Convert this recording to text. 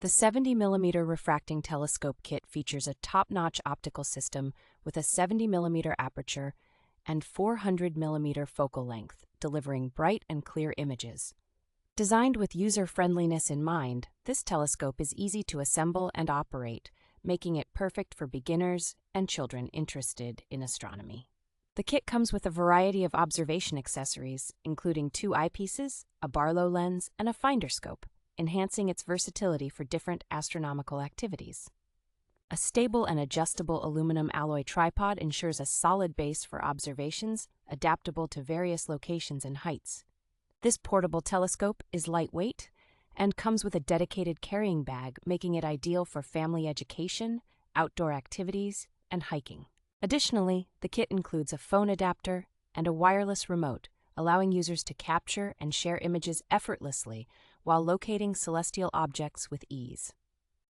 The 70mm Refracting Telescope Kit features a top-notch optical system with a 70mm aperture and 400mm focal length, delivering bright and clear images. Designed with user-friendliness in mind, this telescope is easy to assemble and operate, making it perfect for beginners and children interested in astronomy. The kit comes with a variety of observation accessories, including 2 eyepieces, a Barlow lens, and a finder scope, enhancing its versatility for different astronomical activities. A stable and adjustable aluminum alloy tripod ensures a solid base for observations, adaptable to various locations and heights. This portable telescope is lightweight and comes with a dedicated carrying bag, making it ideal for family education, outdoor activities, and hiking. Additionally, the kit includes a phone adapter and a wireless remote, allowing users to capture and share images effortlessly while locating celestial objects with ease.